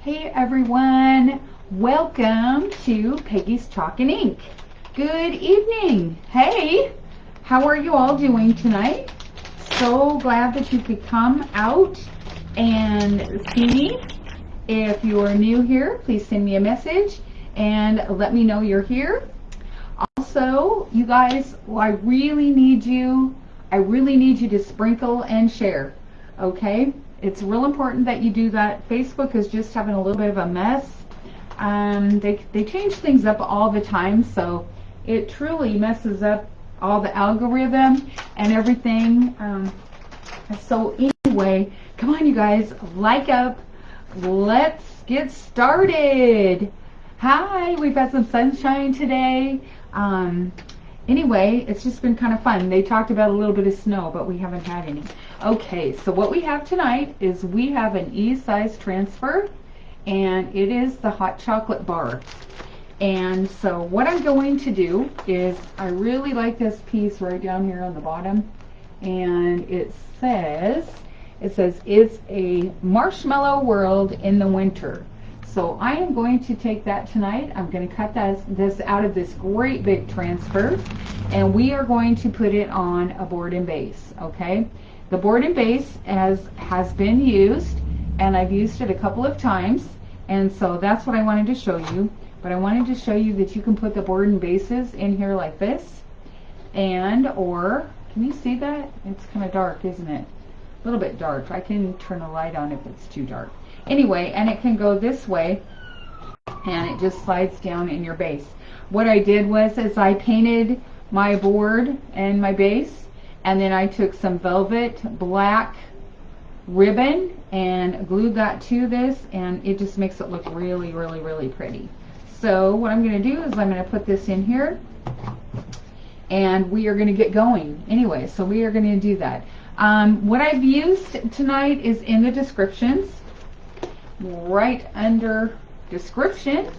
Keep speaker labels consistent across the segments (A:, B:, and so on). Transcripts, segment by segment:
A: Hey everyone, welcome to Peggies Chalk and Ink. Good evening. Hey, how are you all doing tonight? So glad that you could come out and see me. If you're new here, please send me a message and let me know you're here. Also, you guys, I really need you to sprinkle and share, okay? It's real important that you do that. Facebook is just having a little bit of a mess. They change things up all the time, so it truly messes up all the algorithm and everything. So anyway, come on you guys, like up. Let's get started. Hi, we've had some sunshine today. Anyway, it's just been kind of fun. They talked about a little bit of snow, but we haven't had any. Okay, so what we have tonight is we have an E-size transfer, and it is the hot chocolate bar. And so what I'm going to do is, I really like this piece right down here on the bottom, and it says it's a marshmallow world in the winter. So I am going to take that tonight. I'm going to cut this out of this great big transfer, and we are going to put it on a board and base, okay? The board and base has been used, and I've used it a couple of times, and so that's what I wanted to show you. But I wanted to show you that you can put the board and bases in here like this, or, can you see that? It's kind of dark, isn't it? A little bit dark. I can turn the light on if it's too dark. Anyway, and it can go this way, and it just slides down in your base. What I did was I painted my board and my base, and then I took some velvet black ribbon and glued that to this, and it just makes it look really, really, really pretty. So what I'm going to do is I'm going to put this in here, and we are going to get going. Anyway, so we are going to do that. What I've used tonight is in the descriptions. Right under description.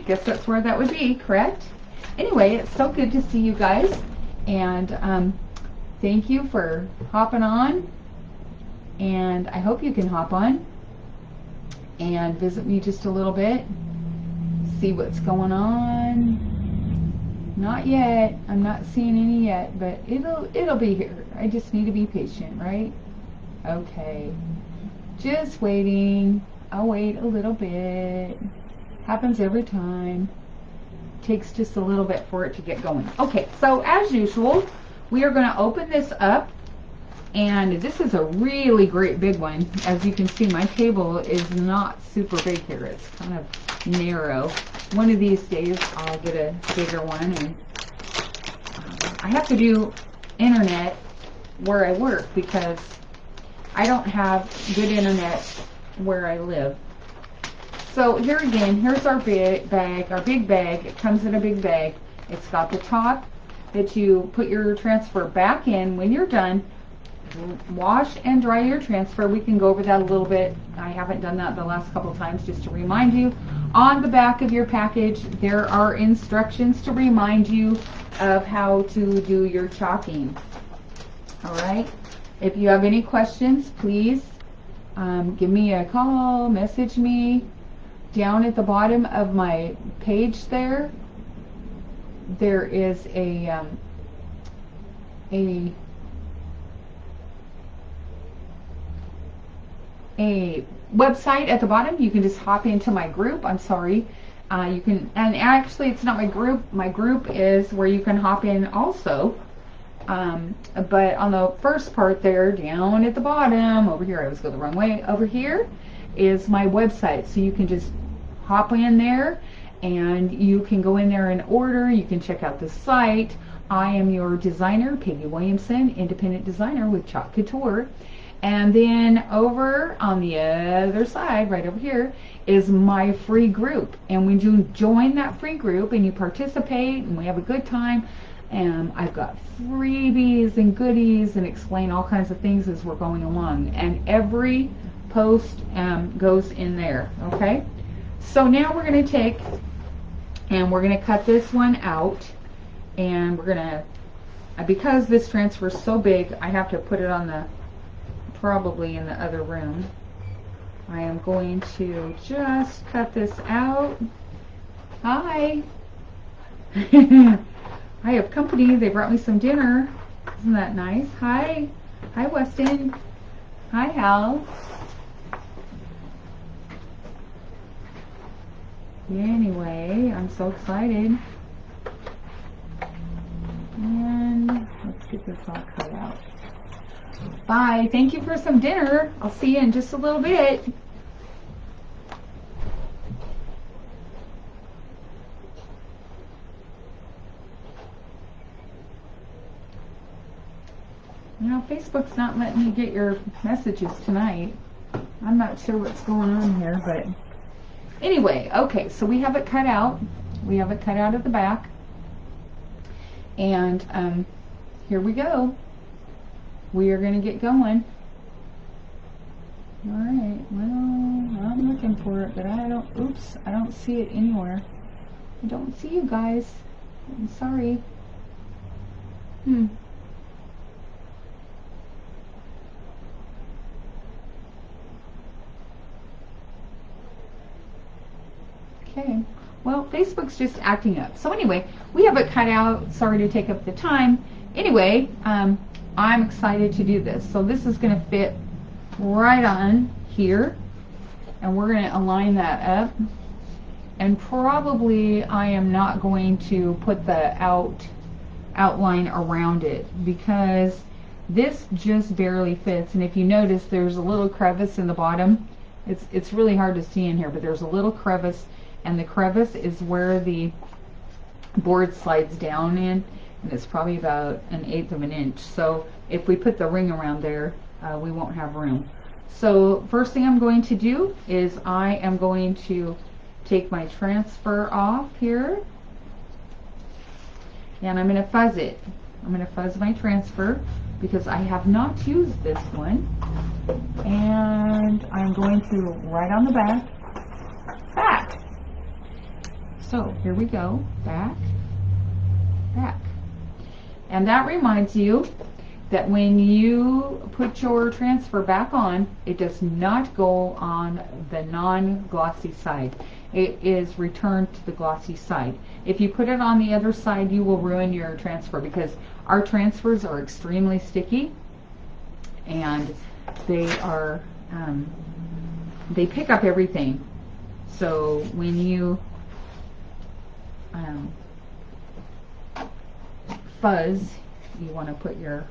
A: Guess that's where that would be, correct? Anyway, it's so good to see you guys, and thank you for hopping on, and I hope you can hop on and visit me just a little bit, see what's going on. Not yet. I'm not seeing any yet, but it'll be here. I just need to be patient, right? Okay. Just waiting. I'll wait a little bit. Happens every time. Takes just a little bit for it to get going. Okay, so as usual, we are going to open this up, and this is a really great big one. As you can see, my table is not super big here. It's kind of narrow. One of these days I'll get a bigger one, and I have to do internet where I work because I don't have good internet where I live. So here again, here's our big bag. Our big bag, it comes in a big bag. It's got the top that you put your transfer back in when you're done. Wash and dry your transfer. We can go over that a little bit. I haven't done that the last couple of times, just to remind you. On the back of your package, there are instructions to remind you of how to do your chalking. All right? If you have any questions, please give me a call, message me. Down at the bottom of my page there is a website at the bottom. You can just hop into my group. I'm sorry. You can, and actually it's not my group. My group is where you can hop in also. But on the first part there, down at the bottom, over here, I always go the wrong way, over here is my website. So you can just hop in there, and you can go in there and order. You can check out the site. I am your designer, Peggy Williamson, independent designer with Chalk Couture. And then over on the other side, right over here, is my free group. And when you join that free group and you participate and we have a good time, and I've got freebies and goodies and explain all kinds of things as we're going along. And every post goes in there, okay? So now we're going to take and we're going to cut this one out, and we're going to, because this transfer is so big, I have to put it on the, probably in the other room. I am going to just cut this out. Hi. I have company. They brought me some dinner. Isn't that nice? Hi. Hi, Weston. Hi, Hal. Anyway, I'm so excited. And let's get this all cut out. Bye. Thank you for some dinner. I'll see you in just a little bit. You know, Facebook's not letting me get your messages tonight. I'm not sure what's going on here, but anyway, okay, so we have it cut out. We have it cut out at the back. And here we go. We are going to get going. Alright, well, I'm looking for it, but I don't see it anywhere. I don't see you guys. I'm sorry. Okay, well, Facebook's just acting up. So anyway, we have it cut out. Sorry to take up the time. Anyway, I'm excited to do this. So this is going to fit right on here, and we're going to align that up. And probably I am not going to put the outline around it, because this just barely fits. And if you notice, there's a little crevice in the bottom. It's really hard to see in here, but there's a little crevice, and the crevice is where the board slides down in, and it's probably about 1/8 of an inch. So if we put the ring around there, we won't have room. So first thing I'm going to do is I am going to take my transfer off here, and I'm going to fuzz it. I'm going to fuzz my transfer because I have not used this one, and I'm going to write on the back. So here we go, back. And that reminds you that when you put your transfer back on, it does not go on the non-glossy side. It is returned to the glossy side. If you put it on the other side, you will ruin your transfer, because our transfers are extremely sticky, and they are they pick up everything. So when you fuzz, you want to put your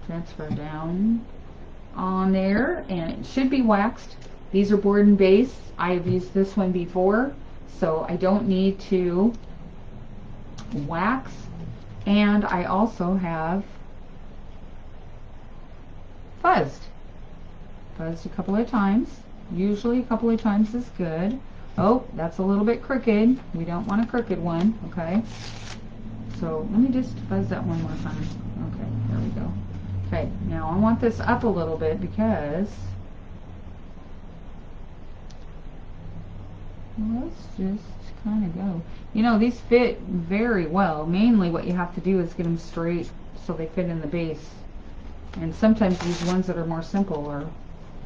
A: transfer down on there, and it should be waxed. These are board and base. I have used this one before, so I don't need to wax. And I also have fuzzed a couple of times. Usually a couple of times is good. Oh, that's a little bit crooked. We don't want a crooked one, okay? So let me just fuzz that one more time. Okay, there we go. Okay, now I want this up a little bit, because let's just kind of go. You know, these fit very well. Mainly what you have to do is get them straight so they fit in the base. And sometimes these ones that are more simple are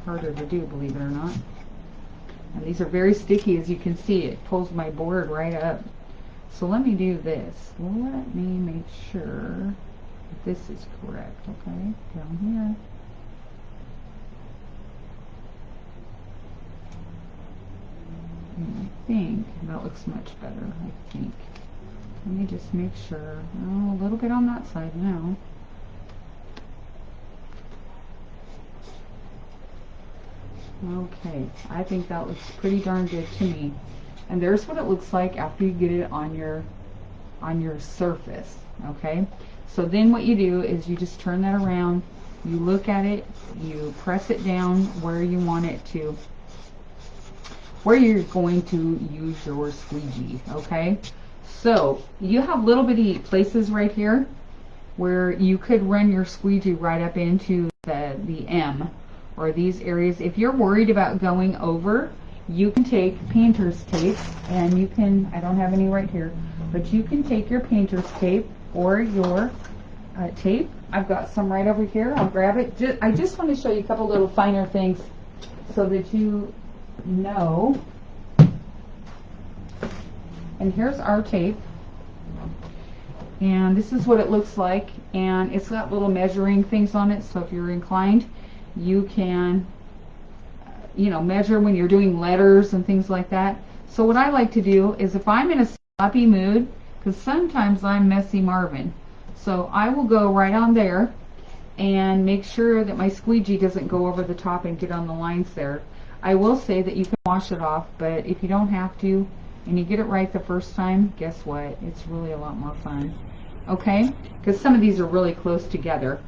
A: harder to do, believe it or not. And these are very sticky, as you can see. It pulls my board right up. So let me do this. Let me make sure that this is correct, okay? Down here. And I think that looks much better, I think. Let me just make sure. Oh, a little bit on that side now. Okay, I think that looks pretty darn good to me. And there's what it looks like after you get it on your surface, okay? So then what you do is you just turn that around, you look at it, you press it down where you want it to, where you're going to use your squeegee, okay? So you have little bitty places right here where you could run your squeegee right up into the M, or these areas. If you're worried about going over, you can take painter's tape, and you can, I don't have any right here, but you can take your painter's tape or your tape. I've got some right over here. I'll grab it. I just want to show you a couple little finer things so that you know. And here's our tape. And this is what it looks like. And it's got little measuring things on it, so if you're inclined, you can, you know, measure when you're doing letters and things like that. So what I like to do is if I'm in a sloppy mood, because sometimes I'm messy Marvin, so I will go right on there and make sure that my squeegee doesn't go over the top and get on the lines there. I will say that you can wash it off, but if you don't have to and you get it right the first time, guess what? It's really a lot more fun. Okay? Because some of these are really close together.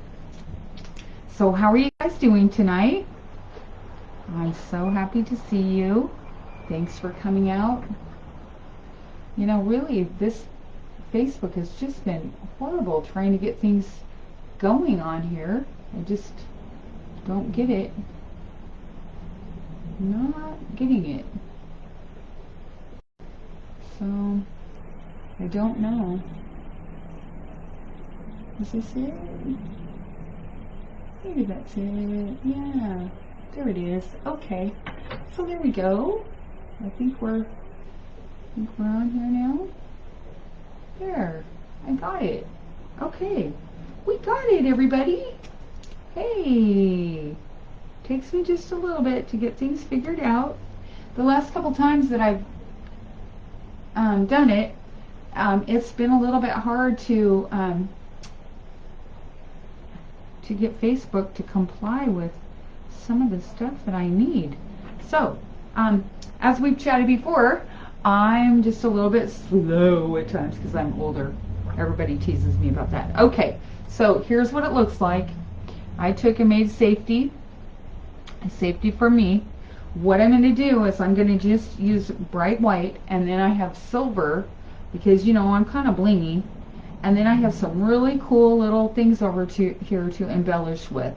A: So how are you guys doing tonight? I'm so happy to see you. Thanks for coming out. You know, really, this Facebook has just been horrible trying to get things going on here. I just don't get it. Not getting it. So, I don't know. Is this it? Maybe that's it. Yeah. There it is. Okay. So there we go. I think we're on here now. There. I got it. Okay. We got it, everybody. Hey. Takes me just a little bit to get things figured out. The last couple times that I've done it, it's been a little bit hard to get Facebook to comply with some of the stuff that I need. So, as we've chatted before, I'm just a little bit slow at times because I'm older. Everybody teases me about that. Okay, so here's what it looks like. I took and made safety for me. What I'm going to do is I'm going to just use bright white, and then I have silver because, you know, I'm kind of blingy. And then I have some really cool little things over here to embellish with.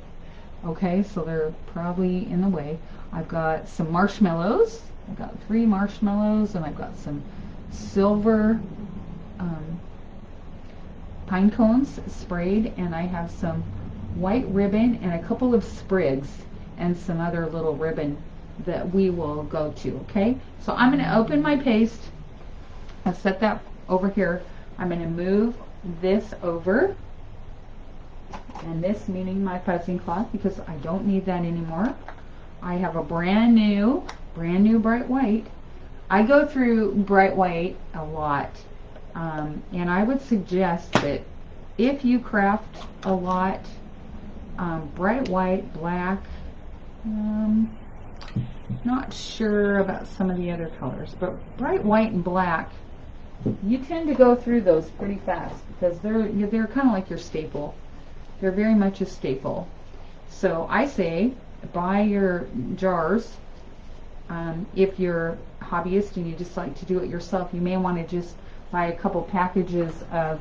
A: Okay, so they're probably in the way. I've got some marshmallows. I've got 3 marshmallows, and I've got some silver pine cones sprayed, and I have some white ribbon and a couple of sprigs and some other little ribbon that we will go to. Okay, so I'm going to open my paste. I've set that over here. I'm going to move this over, and this meaning my fuzzing cloth, because I don't need that anymore. I have a brand new bright white. I go through bright white a lot, and I would suggest that if you craft a lot, bright white, black, not sure about some of the other colors, but bright white and black, you tend to go through those pretty fast because they're kind of like your staple. They're very much a staple. So I say buy your jars. If you're a hobbyist and you just like to do it yourself, you may want to just buy a couple packages of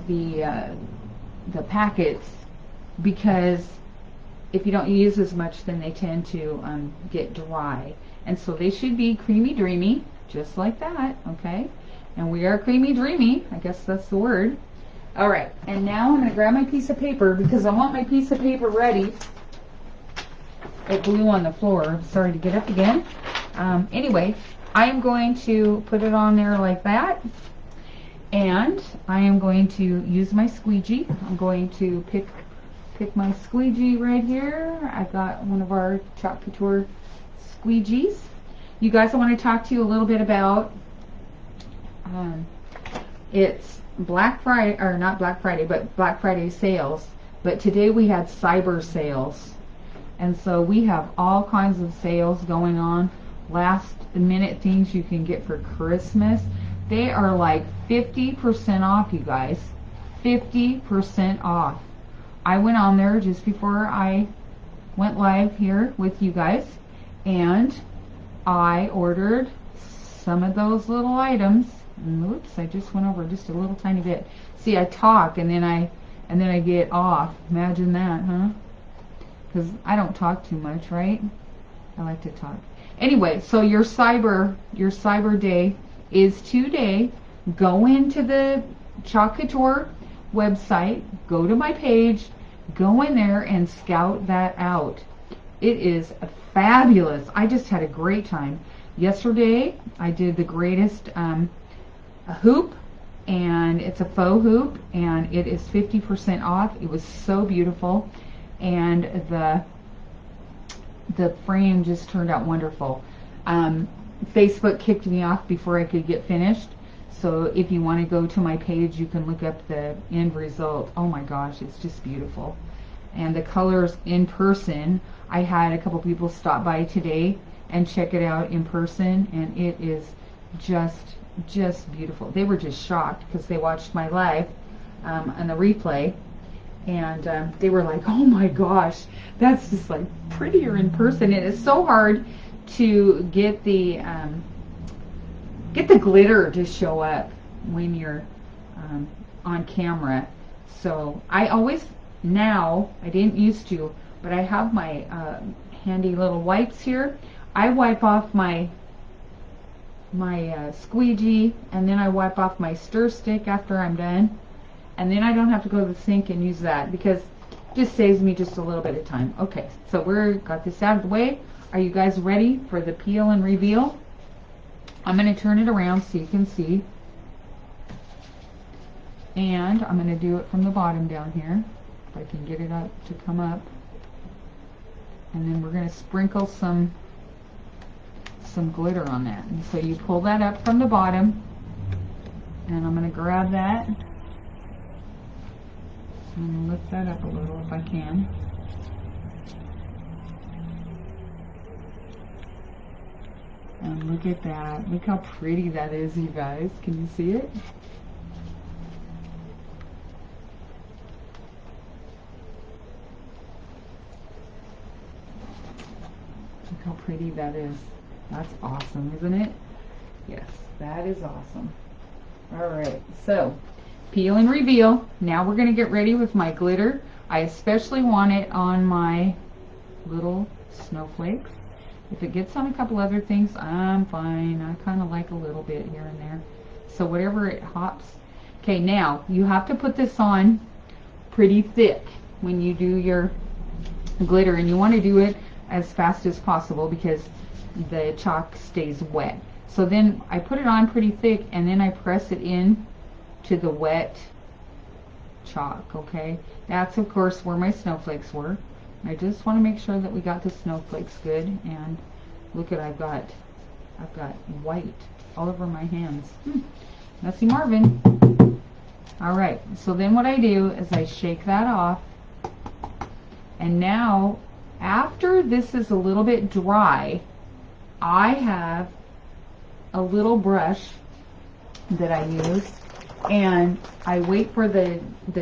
A: the packets, because if you don't use as much, then they tend to get dry. And so they should be creamy dreamy, just like that, okay? And we are creamy dreamy, I guess that's the word. All right, and now I'm going to grab my piece of paper because I want my piece of paper ready. It blew on the floor. Sorry to get up again. Anyway, I am going to put it on there like that. And I am going to use my squeegee. I'm going to pick my squeegee right here. I've got one of our Chalk Couture squeegees. You guys, I want to talk to you a little bit about, it's Black Friday, or not Black Friday, but Black Friday sales. But today we had cyber sales. And so we have all kinds of sales going on. Last minute things you can get for Christmas. They are like 50% off, you guys. 50% off. I went on there just before I went live here with you guys, and I ordered some of those little items. And oops, I just went over just a little tiny bit. See, I talk and then I get off. Imagine that, huh? Because I don't talk too much, right? I like to talk. Anyway, so your cyber day is today. Go into the Chalk Couture website, go to my page, go in there and scout that out. It is fabulous. I just had a great time. Yesterday, I did the greatest a hoop, and it's a faux hoop, and it is 50% off. It was so beautiful, and the frame just turned out wonderful. Facebook kicked me off before I could get finished, so if you want to go to my page, you can look up the end result. Oh my gosh, it's just beautiful. And the colors in person, I had a couple people stop by today and check it out in person, and it is just beautiful. They were just shocked because they watched my live on the replay, and they were like, oh my gosh, that's just like prettier in person. It is so hard to get the glitter to show up when you're on camera. So I always, now, I didn't used to, but I have my handy little wipes here. I wipe off my squeegee, and then I wipe off my stir stick after I'm done, and then I don't have to go to the sink and use that, because it just saves me just a little bit of time. Okay, so we've got this out of the way. Are you guys ready for the peel and reveal? I'm going to turn it around so you can see, and I'm going to do it from the bottom down here, if I can get it up to come up, and then we're going to sprinkle some glitter on that. And so you pull that up from the bottom, and I'm going to grab that and lift that up a little if I can. And look at that. Look how pretty that is, you guys. Can you see it? Look how pretty that is. That's awesome, isn't it? Yes, that is awesome. Alright, so peel and reveal. Now we're going to get ready with my glitter. I especially want it on my little snowflakes. If it gets on a couple other things, I'm fine. I kind of like a little bit here and there. So whatever it hops. Okay, now you have to put this on pretty thick when you do your glitter, and you want to do it as fast as possible because the chalk stays wet. So then I put it on pretty thick, and then I press it in to the wet chalk. Okay, that's of course where my snowflakes were. I just want to make sure that we got the snowflakes good, and look at, I've got white all over my hands. Messy Marvin. Alright, so then what I do is I shake that off, and now after this is a little bit dry, I have a little brush that I use, and I wait for the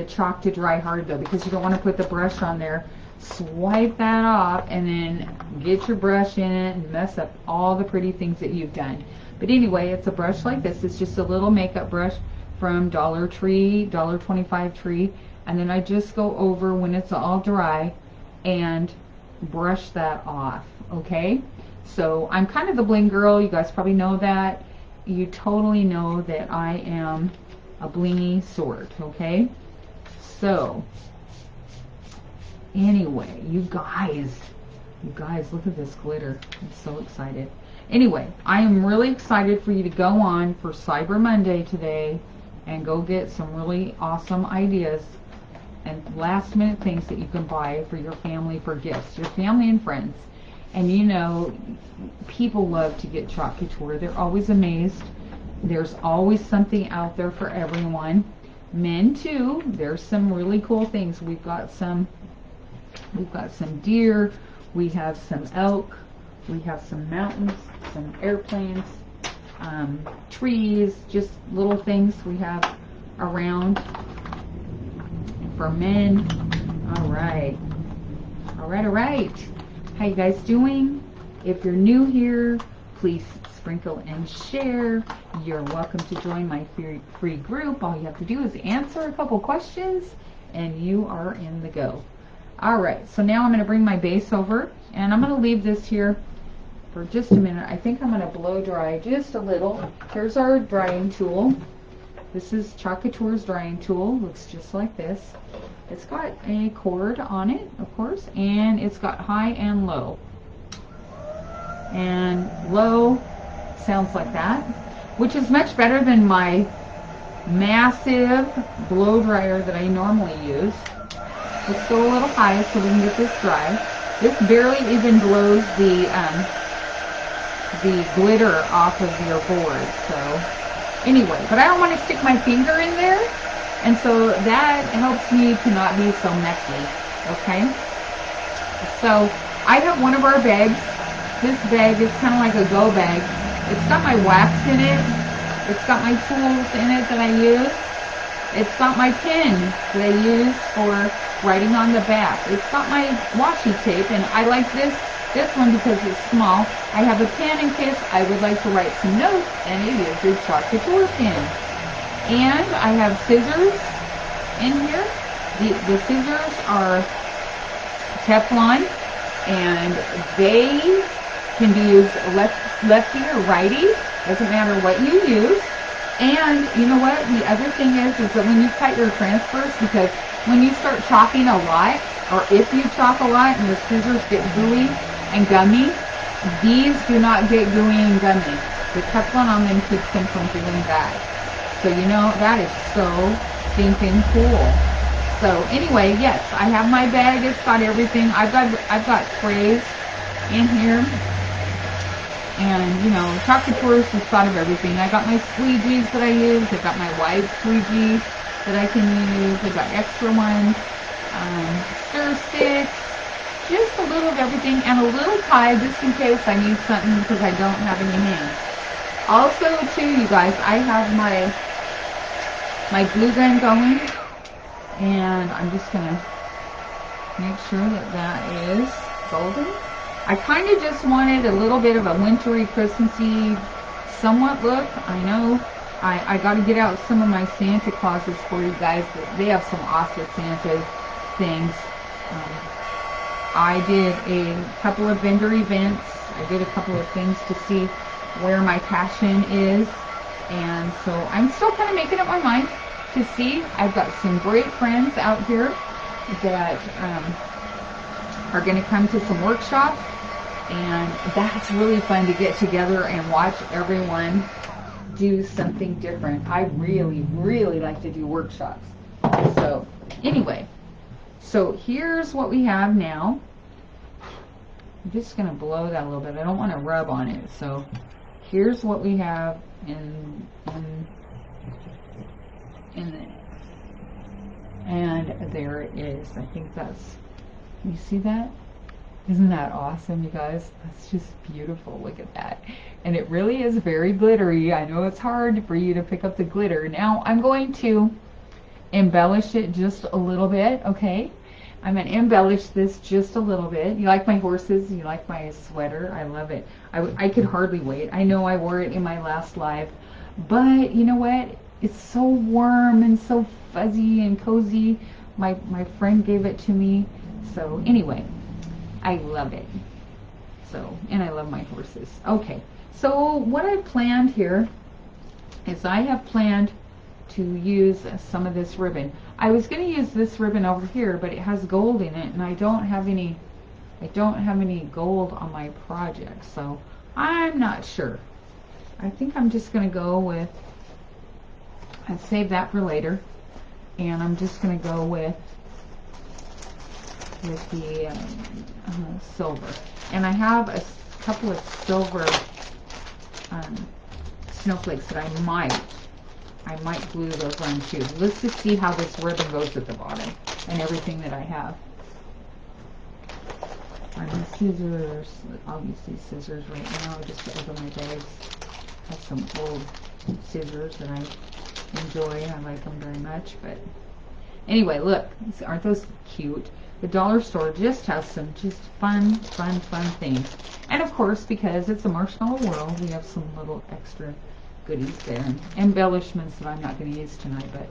A: chalk to dry hard though, because you don't want to put the brush on there. Swipe that off, and then get your brush in it and mess up all the pretty things that you've done. But anyway, it's a brush like this. It's just a little makeup brush from Dollar Tree, $1.25 Tree, and then I just go over when it's all dry and brush that off. Okay, so I'm kind of the bling girl. You guys probably know that. You totally know that I am a blingy sort. Okay, so anyway, you guys, look at this glitter. I'm so excited. Anyway, I am really excited for you to go on for Cyber Monday today and go get some really awesome ideas and last minute things that you can buy for your family, for gifts, your family and friends. And you know, people love to get chalk couture. They're always amazed. There's always something out there for everyone. Men too. There's some really cool things. We've got some deer, we have some elk, we have some mountains, some airplanes, trees, just little things we have around for men. Alright. How you guys doing? If you're new here, please sprinkle and share. You're welcome to join my free group. All you have to do is answer a couple questions and you are in the go. Alright, so now I'm going to bring my base over, and I'm going to leave this here for just a minute. I think I'm going to blow dry just a little. Here's our drying tool. This is Chalk-Couture's drying tool. Looks just like this. It's got a cord on it, of course, and it's got high and low. And low sounds like that, which is much better than my massive blow dryer that I normally use. Let's go a little high so we can get this dry. This barely even blows the glitter off of your board. So anyway, but I don't want to stick my finger in there, and so that helps me to not be so messy. Okay, so I have one of our bags. This bag is kind of like a go bag. It's got my wax in it. It's got my tools in it that I use. It's got my pen that I use for writing on the back. It's got my washi tape, and I like this one because it's small. I have a pen in case I would like to write some notes, and it is a Chalk-Couture pen. And I have scissors in here. The scissors are Teflon, and they can be used lefty or righty. Doesn't matter what you use. And you know what? The other thing is that when you cut your transfers, because when you start chalking a lot, or if you chalk a lot and the scissors get gooey and gummy, these do not get gooey and gummy. The Teflon on them keeps them from doing that. So you know, that is so stinking cool. So anyway, yes, I have my bag. It's got everything. I've got trays in here. And, you know, Chalk-Couture's just thought of everything. I got my squeegees that I use. I've got my wide squeegee that I can use. I've got extra ones, stir sticks, just a little of everything, and a little tie just in case I need something because I don't have any hands. Also, too, you guys, I have my glue gun going, and I'm just going to make sure that is golden. I kind of just wanted a little bit of a wintry, Christmassy, somewhat look. I know I got to get out some of my Santa Clauses for you guys. They have some awesome Santa things. I did a couple of vendor events. I did a couple of things to see where my passion is. And so I'm still kind of making up my mind to see. I've got some great friends out here that are going to come to some workshops. And that's really fun to get together and watch everyone do something different. I really, really like to do workshops. So anyway, so here's what we have now. I'm just going to blow that a little bit. I don't want to rub on it. So here's what we have in there. And there it is. I think that's, you see that? Isn't that awesome, you guys? That's just beautiful. Look at that. And it really is very glittery. I know it's hard for you to pick up the glitter. Now, I'm going to embellish it just a little bit, okay? I'm going to embellish this just a little bit. You like my horses? You like my sweater? I love it. I could hardly wait. I know I wore it in my last live. But, you know what? It's so warm and so fuzzy and cozy. My friend gave it to me. So, anyway. I love it. So, and I love my horses. Okay, so what I've planned here is I have planned to use some of this ribbon. I was going to use this ribbon over here, but it has gold in it, and I don't have any gold on my project, so I'm not sure. I think I'm just going to go with, I'll save that for later, and I'm just going to go with the silver. And I have a couple of silver snowflakes that I might glue those on too. Let's just see how this ribbon goes at the bottom and everything that I have. I have scissors, obviously scissors right now, just to open my bags. I have some old scissors that I enjoy. I like them very much. But anyway, look, aren't those cute? The dollar store just has some just fun things. And of course, because it's a marshmallow world, we have some little extra goodies there and embellishments that I'm not going to use tonight. But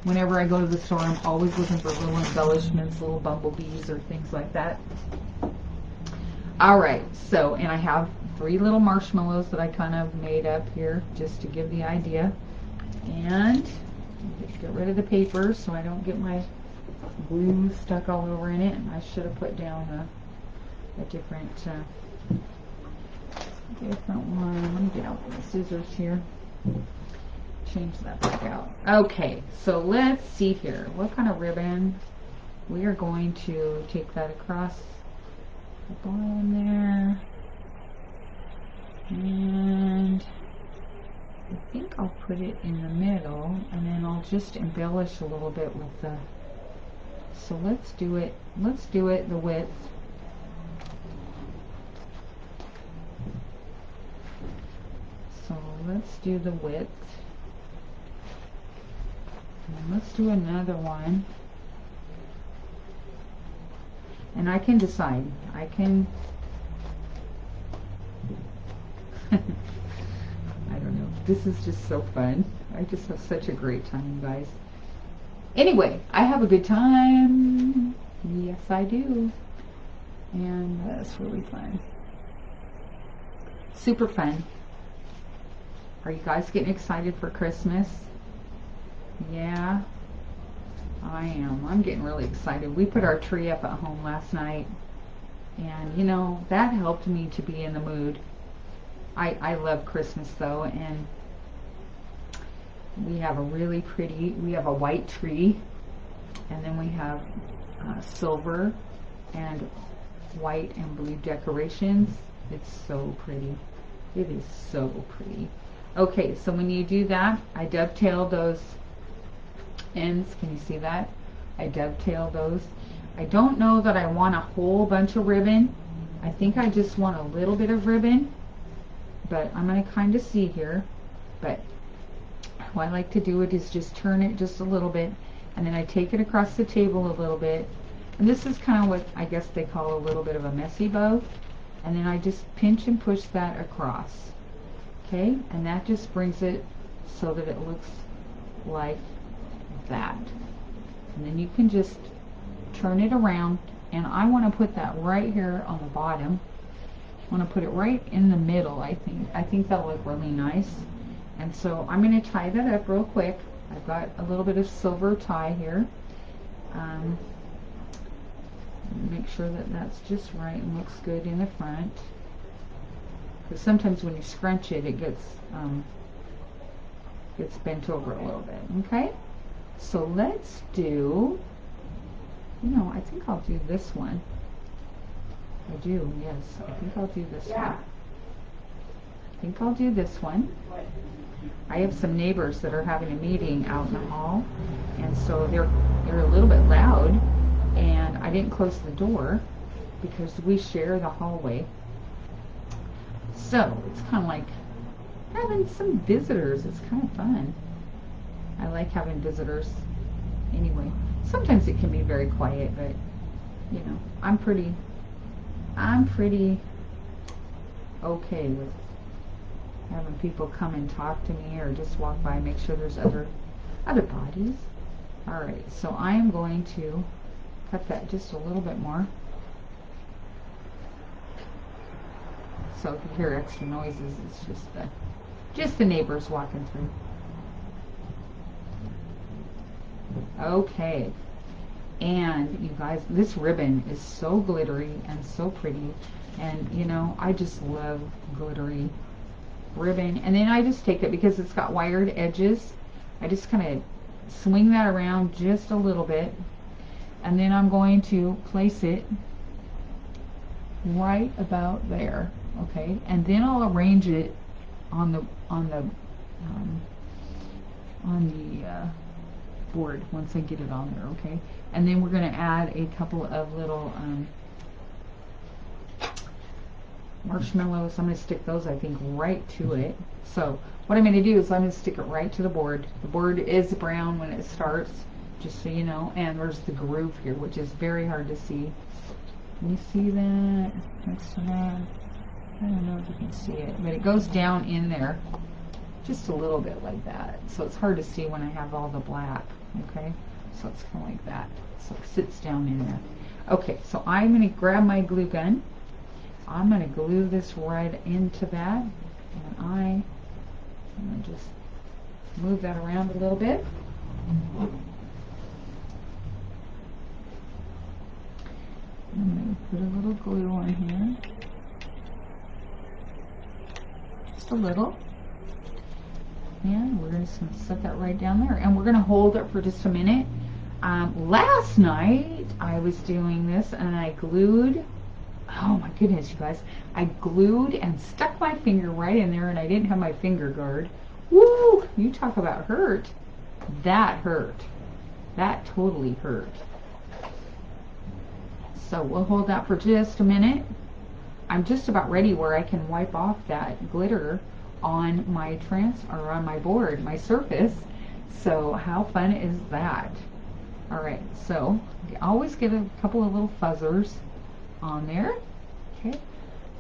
A: whenever I go to the store, I'm always looking for little embellishments, little bumblebees or things like that. Alright, so, and I have 3 little marshmallows that I kind of made up here just to give the idea. And get rid of the paper so I don't get my glue stuck all over in it. And I should have put down a different one. Let me get out my scissors here. Change that back out. Okay, so let's see here. What kind of ribbon? We are going to take that across the bottom there. And I think I'll put it in the middle, and then I'll just embellish a little bit with the, so let's do it the width. So let's do the width. And let's do another one. And I can decide. I can I don't know. This is just so fun. I just have such a great time, guys. Anyway, I have a good time. Yes, I do. And that's really fun. Super fun. Are you guys getting excited for Christmas? Yeah, I am. I'm getting really excited. We put our tree up at home last night. And, you know, that helped me to be in the mood. I love Christmas though, and we have a really pretty, we have a white tree, and then we have silver and white and blue decorations. It's so pretty. It is so pretty. Okay, so when you do that, I dovetail those ends. Can you see that? I dovetail those. I don't know that I want a whole bunch of ribbon. I think I just want a little bit of ribbon, but I'm going to kind of see here. But how I like to do it is just turn it just a little bit, and then I take it across the table a little bit, and this is kind of what I guess they call a little bit of a messy bow, and then I just pinch and push that across. Okay, and that just brings it so that it looks like that. And then you can just turn it around, and I want to put that right here on the bottom. I want to put it right in the middle. I think that'll look really nice. And so I'm going to tie that up real quick. I've got a little bit of silver tie here. Make sure that that's just right and looks good in the front. Because sometimes when you scrunch it, it gets bent over a little bit. Okay, so let's do, you know, I think I'll do this one. I do, yes. I think I'll do this one. I think I'll do this one. I have some neighbors that are having a meeting out in the hall, and so they're a little bit loud, and I didn't close the door because we share the hallway. So it's kind of like having some visitors. It's kind of fun. I like having visitors. Anyway, sometimes it can be very quiet, but you know, I'm pretty okay with having people come and talk to me or just walk by and make sure there's other bodies. Alright, so I am going to cut that just a little bit more. So if you hear extra noises, it's just the neighbors walking through. Okay. And you guys, this ribbon is so glittery and so pretty, and you know, I just love glittery ribbon. And then I just take it, because it's got wired edges, I just kind of swing that around just a little bit, and then I'm going to place it right about there. Okay, and then I'll arrange it on the board once I get it on there. Okay, and then we're going to add a couple of little marshmallows. I'm going to stick those, I think, right to it. So what I'm going to do is I'm going to stick it right to the board. The board is brown when it starts, just so you know, and there's the groove here, which is very hard to see. Can you see that next to that? I don't know if you can see it, but it goes down in there just a little bit like that. So it's hard to see when I have all the black. Okay, so it's kind of like that. So it sits down in there. Okay, so I'm going to grab my glue gun. I'm going to glue this right into that, and I'm going to just Move that around a little bit. I'm going to put a little glue on here. Just a little. And we're just going to set that right down there. And we're going to hold it for just a minute. Last night I was doing this and I glued, oh my goodness you guys, I glued and stuck my finger right in there and I didn't have my finger guard. Woo! You talk about hurt. That hurt. That totally hurt. So we'll hold that for just a minute. I'm just about ready where I can wipe off that glitter on my on my board, my surface. So how fun is that? Alright, so always get a couple of little fuzzers on there. Okay,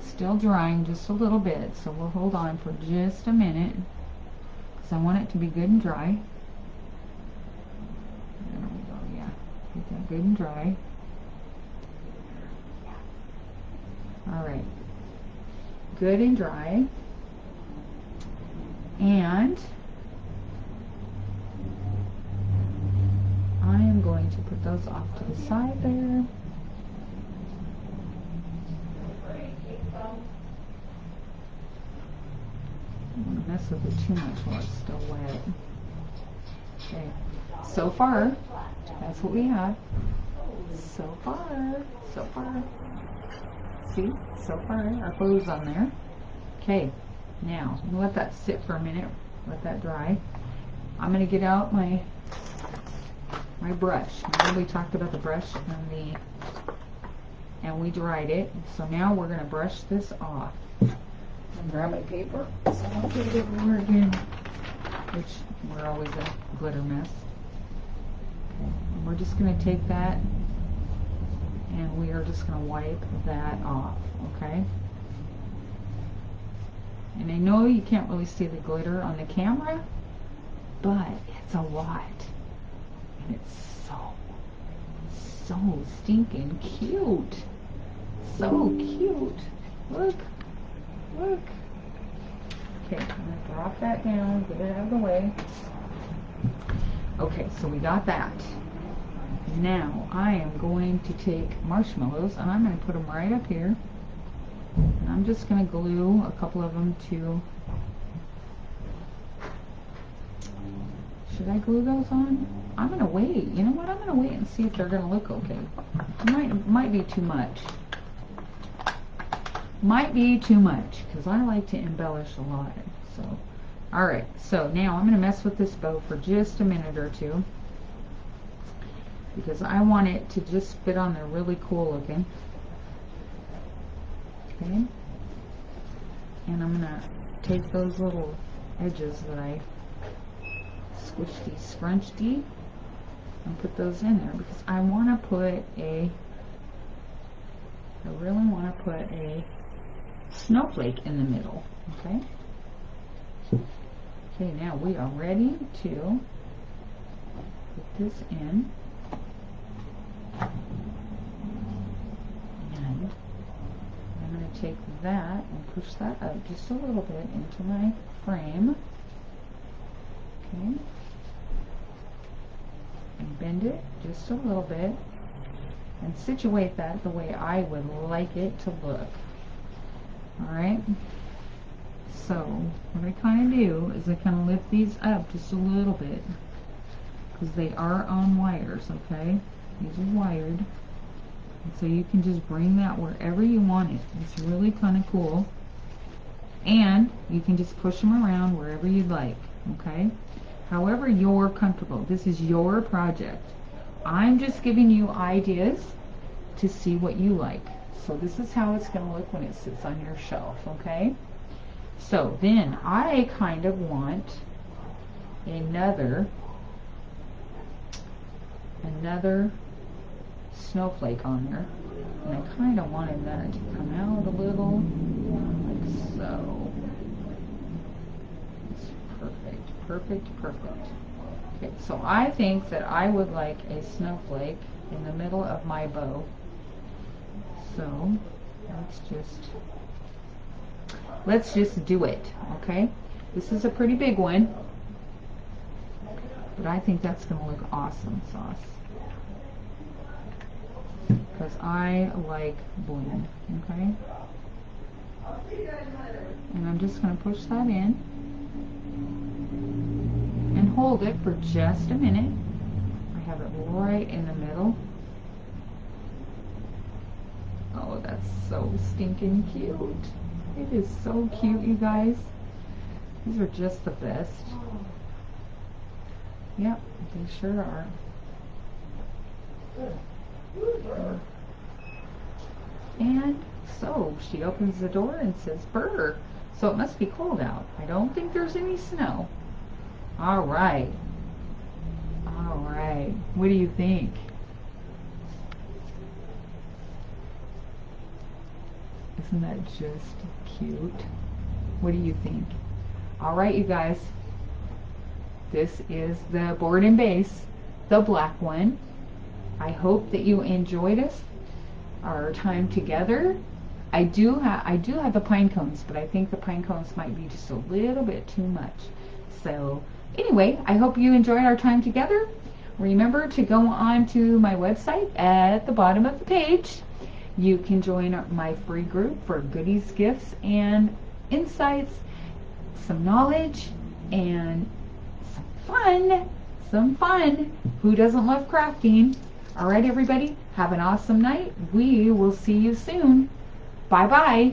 A: still drying just a little bit, so we'll hold on for just a minute because I want it to be good and dry. There we go, yeah. Get that good and dry. Alright, good and dry. And I am going to put those off to the side there. I don't want to mess with it too much while it's still wet. Okay, so far, that's what we have. So far. See, so far, our glue on there. Okay, now, let that sit for a minute. Let that dry. I'm going to get out my brush. Remember we talked about the brush and we dried it. So now we're going to brush this off. And grab my paper so I don't get it everywhere again, which we're always a glitter mess. And we're just going to take that and we are just going to wipe that off, okay? And I know you can't really see the glitter on the camera, but it's a lot. And it's so stinking cute. So cute. Look. Okay, I'm going to drop that down, get it out of the way. Okay, so we got that. Now I am going to take marshmallows and I'm going to put them right up here. And I'm just going to glue a couple of them to... Should I glue those on? I'm going to wait. You know what? I'm going to wait and see if they're going to look okay. Might be too much. Might be too much because I like to embellish a lot. So, alright. So now I'm going to mess with this bow for just a minute or two because I want it to just fit on there really cool looking. Okay. And I'm going to take those little edges that I scrunched and put those in there because I want to put I really want to put a snowflake in the middle. Okay. Okay, now we are ready to put this in. And I'm going to take that and push that up just a little bit into my frame. Okay. And bend it just a little bit and situate that the way I would like it to look. Alright, so what I kind of do is I kind of lift these up just a little bit because they are on wires, okay? These are wired, and so you can just bring that wherever you want it. It's really kind of cool, and you can just push them around wherever you'd like, okay? However you're comfortable. This is your project. I'm just giving you ideas to see what you like. So this is how it's going to look when it sits on your shelf, okay? So then I kind of want another snowflake on there. And I kind of wanted that to come out a little like so. It's perfect. Okay, so I think that I would like a snowflake in the middle of my bow. So let's just do it, okay? This is a pretty big one. But I think that's going to look awesome, sauce. Because I like bling, okay? And I'm just going to push that in and hold it for just a minute. I have it right in the middle. Oh, that's so stinking cute. It is so cute, you guys. These are just the best. Yep, they sure are. And so she opens the door and says, "Brr." So it must be cold out. I don't think there's any snow. All right. All right. What do you think? Isn't that just cute? What do you think? All right, you guys. This is the board and base, the black one. I hope that you enjoyed our time together. I do have the pine cones, but I think the pine cones might be just a little bit too much. So anyway, I hope you enjoyed our time together. Remember to go on to my website at the bottom of the page. You can join my free group for goodies, gifts, and insights, some knowledge, and some fun. Who doesn't love crafting? All right, everybody, have an awesome night. We will see you soon. Bye-bye.